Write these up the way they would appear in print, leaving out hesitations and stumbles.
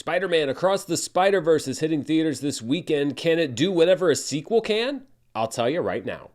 Spider-Man Across the Spider-Verse is hitting theaters this weekend. Can it do whatever a sequel can? I'll tell you right now.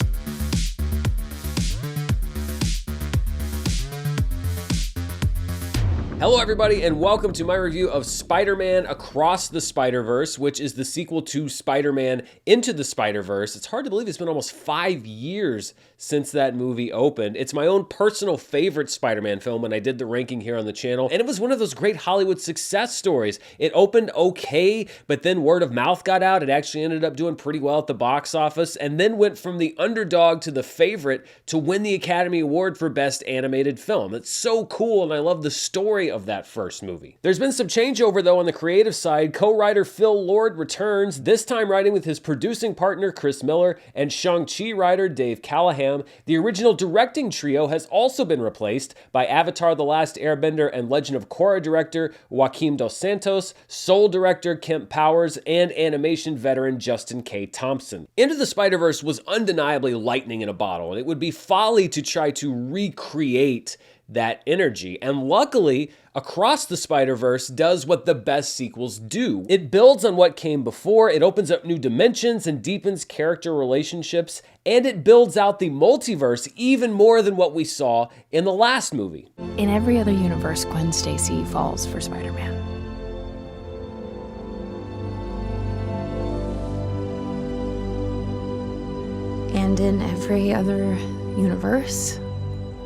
Hello everybody and welcome to my review of Spider-Man Across the Spider-Verse, which is the sequel to Spider-Man Into the Spider-Verse. It's hard to believe it's been almost 5 years since that movie opened. It's my own personal favorite Spider-Man film when I did the ranking here on the channel, and it was one of those great Hollywood success stories. It opened okay, but then word of mouth got out. It actually ended up doing pretty well at the box office, and then went from the underdog to the favorite to win the Academy Award for Best Animated Film. It's so cool, and I love the story of that first movie. There's been some changeover though on the creative side. Co-writer Phil Lord returns, this time writing with his producing partner Chris Miller and Shang-Chi writer Dave Callaham. The original directing trio has also been replaced by Avatar: The Last Airbender and Legend of Korra director Joaquim Dos Santos, Soul director Kemp Powers, and animation veteran Justin K. Thompson. Into the Spider-Verse was undeniably lightning in a bottle, and it would be folly to try to recreate that energy. And luckily, Across the Spider-Verse does what the best sequels do. It builds on what came before, it opens up new dimensions and deepens character relationships, and it builds out the multiverse even more than what we saw in the last movie. In every other universe, Gwen Stacy falls for Spider-Man. And in every other universe,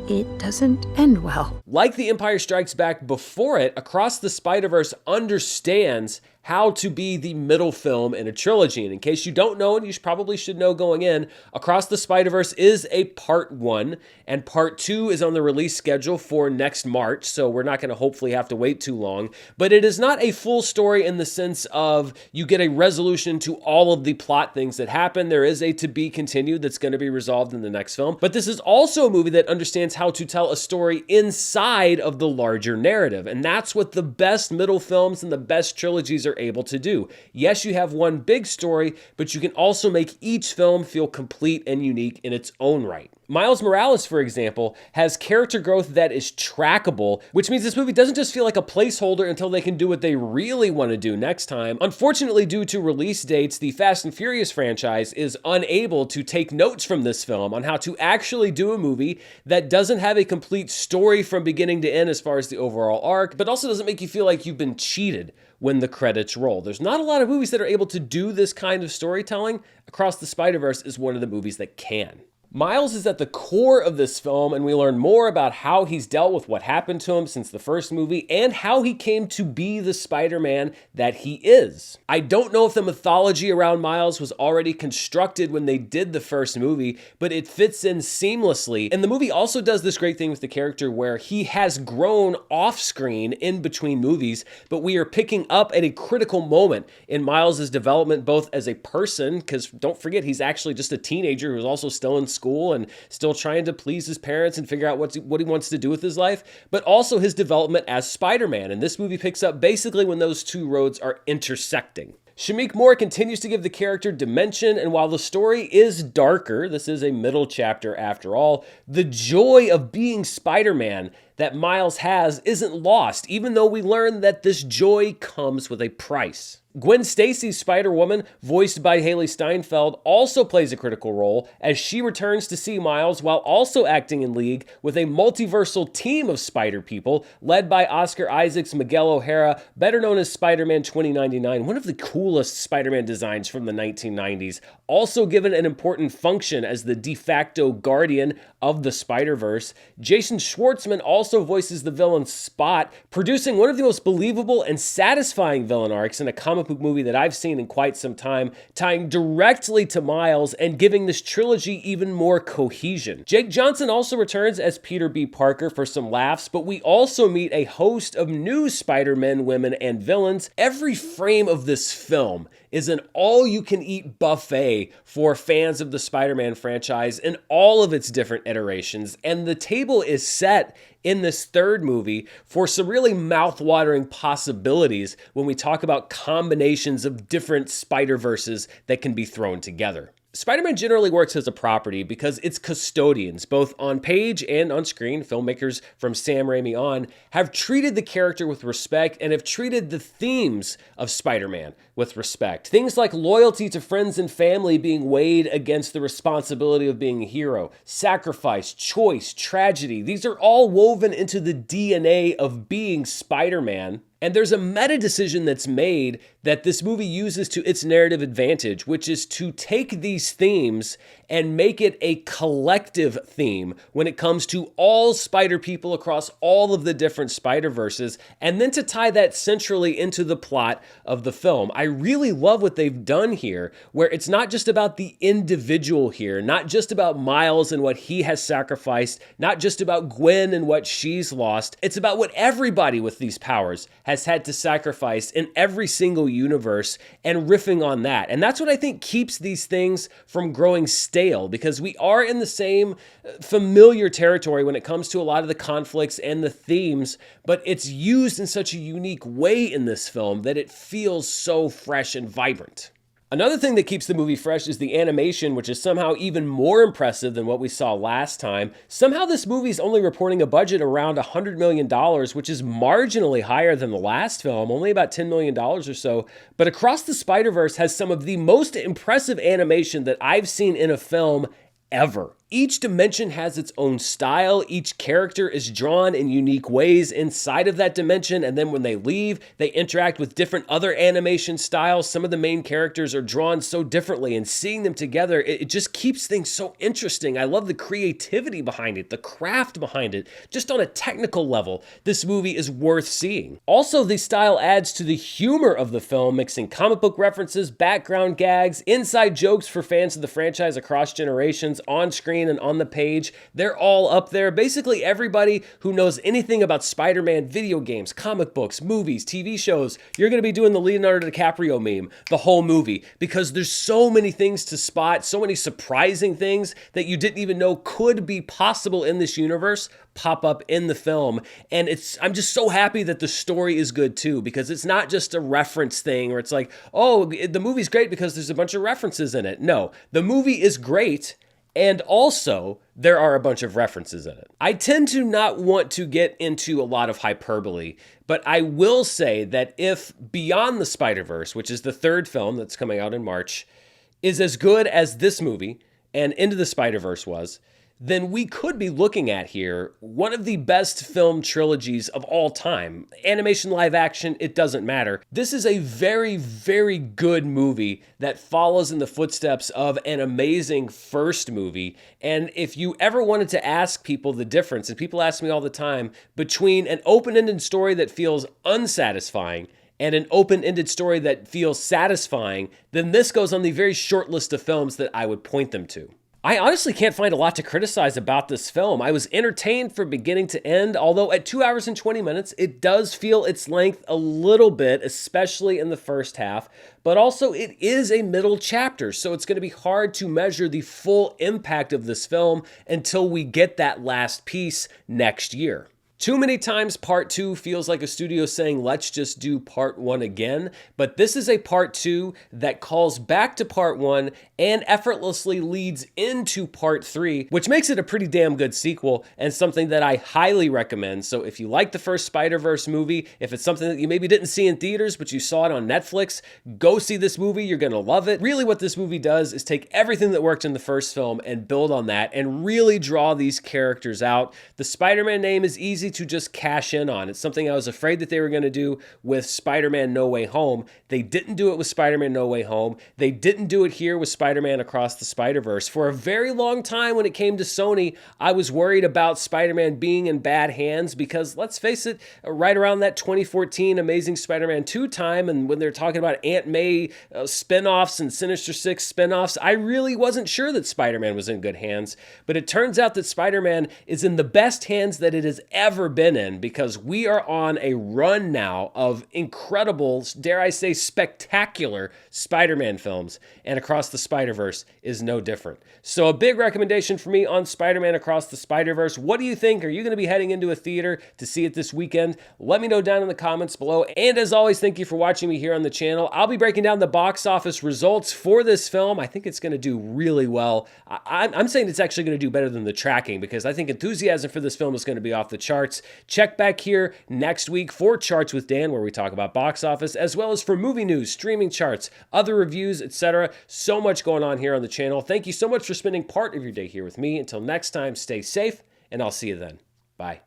it doesn't end well. Like The Empire Strikes Back before it, Across the Spider-Verse understands how to be the middle film in a trilogy. And in case you don't know, and you probably should know going in, Across the Spider-Verse is a part 1, and part 2 is on the release schedule for next March, so we're not going to hopefully have to wait too long. But it is not a full story in the sense of you get a resolution to all of the plot things that happen. There is a to be continued that's going to be resolved in the next film. But this is also a movie that understands how to tell a story inside of the larger narrative. And that's what the best middle films and the best trilogies are able to do. Yes, you have one big story, but you can also make each film feel complete and unique in its own right. Miles Morales, for example, has character growth that is trackable, which means this movie doesn't just feel like a placeholder until they can do what they really want to do next time. Unfortunately, due to release dates, the Fast and Furious franchise is unable to take notes from this film on how to actually do a movie that doesn't have a complete story from beginning to end as far as the overall arc, but also doesn't make you feel like you've been cheated when the credits roll. There's not a lot of movies that are able to do this kind of storytelling. Across the Spider-Verse is one of the movies that can. Miles is at the core of this film, and we learn more about how he's dealt with what happened to him since the first movie and how he came to be the Spider-Man that he is. I don't know if the mythology around Miles was already constructed when they did the first movie, but it fits in seamlessly. And the movie also does this great thing with the character where he has grown off-screen in between movies, but we are picking up at a critical moment in Miles' development, both as a person, because don't forget, he's actually just a teenager who's also still in school and still trying to please his parents and figure out what he wants to do with his life, but also his development as Spider-Man. And this movie picks up basically when those two roads are intersecting. Shameik Moore continues to give the character dimension, and while the story is darker, this is a middle chapter after all, the joy of being Spider-Man that Miles has isn't lost, even though we learn that this joy comes with a price. Gwen Stacy's Spider-Woman, voiced by Haley Steinfeld, also plays a critical role as she returns to see Miles while also acting in league with a multiversal team of Spider-People led by Oscar Isaac's Miguel O'Hara, better known as Spider-Man 2099, one of the coolest Spider-Man designs from the 1990s, also given an important function as the de facto guardian of the Spider-Verse. Jason Schwartzman also voices the villain Spot, producing one of the most believable and satisfying villain arcs in a comic book movie that I've seen in quite some time, tying directly to Miles and giving this trilogy even more cohesion. Jake Johnson also returns as Peter B. Parker for some laughs, but we also meet a host of new Spider-Men, women, and villains. Every frame of this film is an all-you-can-eat buffet for fans of the Spider-Man franchise in all of its different iterations, and the table is set in this third movie for some really mouth-watering possibilities when we talk about combinations of different Spider-Verses that can be thrown together. Spider-Man generally works as a property because its custodians, both on page and on screen, filmmakers from Sam Raimi on, have treated the character with respect and have treated the themes of Spider-Man with respect. Things like loyalty to friends and family being weighed against the responsibility of being a hero, sacrifice, choice, tragedy. These are all woven into the DNA of being Spider-Man. And there's a meta decision that's made that this movie uses to its narrative advantage, which is to take these themes and make it a collective theme when it comes to all Spider people across all of the different Spider-Verses, and then to tie that centrally into the plot of the film. I really love what they've done here, where it's not just about the individual here, not just about Miles and what he has sacrificed, not just about Gwen and what she's lost. It's about what everybody with these powers has had to sacrifice in every single universe, and riffing on that. And that's what I think keeps these things from growing stale, because we are in the same familiar territory when it comes to a lot of the conflicts and the themes, but it's used in such a unique way in this film that it feels so fresh and vibrant. Another thing that keeps the movie fresh is the animation, which is somehow even more impressive than what we saw last time. Somehow this movie's only reporting a budget around $100 million, which is marginally higher than the last film, only about $10 million or so. But Across the Spider-Verse has some of the most impressive animation that I've seen in a film ever. Each dimension has its own style. Each character is drawn in unique ways inside of that dimension, and then when they leave, they interact with different other animation styles. Some of the main characters are drawn so differently, and seeing them together, it just keeps things so interesting. I love the creativity behind it, the craft behind it. Just on a technical level, this movie is worth seeing. Also, the style adds to the humor of the film, mixing comic book references, background gags, inside jokes for fans of the franchise across generations, on screen and on the page. They're all up there. Basically, everybody who knows anything about Spider-Man video games, comic books, movies, TV shows, you're going to be doing the Leonardo DiCaprio meme the whole movie, because there's so many things to spot, so many surprising things that you didn't even know could be possible in this universe pop up in the film. And I'm just so happy that the story is good too, because it's not just a reference thing where it's like, oh, the movie's great because there's a bunch of references in it. No, the movie is great, and also, there are a bunch of references in it. I tend to not want to get into a lot of hyperbole, but I will say that if Beyond the Spider-Verse, which is the third film that's coming out in March, is as good as this movie and Into the Spider-Verse was, then we could be looking at here one of the best film trilogies of all time. Animation, live action, it doesn't matter. This is a very, very good movie that follows in the footsteps of an amazing first movie. And if you ever wanted to ask people the difference, and people ask me all the time, between an open-ended story that feels unsatisfying and an open-ended story that feels satisfying, then this goes on the very short list of films that I would point them to. I honestly can't find a lot to criticize about this film. I was entertained from beginning to end, although at 2 hours and 20 minutes, it does feel its length a little bit, especially in the first half, but also it is a middle chapter, so it's going to be hard to measure the full impact of this film until we get that last piece next year. Too many times part 2 feels like a studio saying, let's just do part 1 again. But this is a part 2 that calls back to part 1 and effortlessly leads into part 3, which makes it a pretty damn good sequel and something that I highly recommend. So if you like the first Spider-Verse movie, if it's something that you maybe didn't see in theaters, but you saw it on Netflix, go see this movie. You're going to love it. Really what this movie does is take everything that worked in the first film and build on that and really draw these characters out. The Spider-Man name is easy to just cash in on. It's something I was afraid that they were going to do with Spider-Man No Way Home. They didn't do it with Spider-Man No Way Home. They didn't do it here with Spider-Man Across the Spider-Verse. For a very long time when it came to Sony, I was worried about Spider-Man being in bad hands because, let's face it, right around that 2014 Amazing Spider-Man 2 time, and when they're talking about Aunt May spinoffs and Sinister Six spinoffs, I really wasn't sure that Spider-Man was in good hands. But it turns out that Spider-Man is in the best hands that it has ever ever been in, because we are on a run now of incredible, dare I say, spectacular Spider-Man films, and Across the Spider-Verse is no different. So a big recommendation for me on Spider-Man Across the Spider-Verse. What do you think? Are you going to be heading into a theater to see it this weekend? Let me know down in the comments below. And as always, thank you for watching me here on the channel. I'll be breaking down the box office results for this film. I think it's going to do really well. I'm saying it's actually going to do better than the tracking, because I think enthusiasm for this film is going to be off the charts. Check back here next week for Charts with Dan, where we talk about box office, as well as for movie news, streaming charts, other reviews, etc. So much going on here on the channel. Thank you so much for spending part of your day here with me. Until next time, stay safe, and I'll see you then. Bye.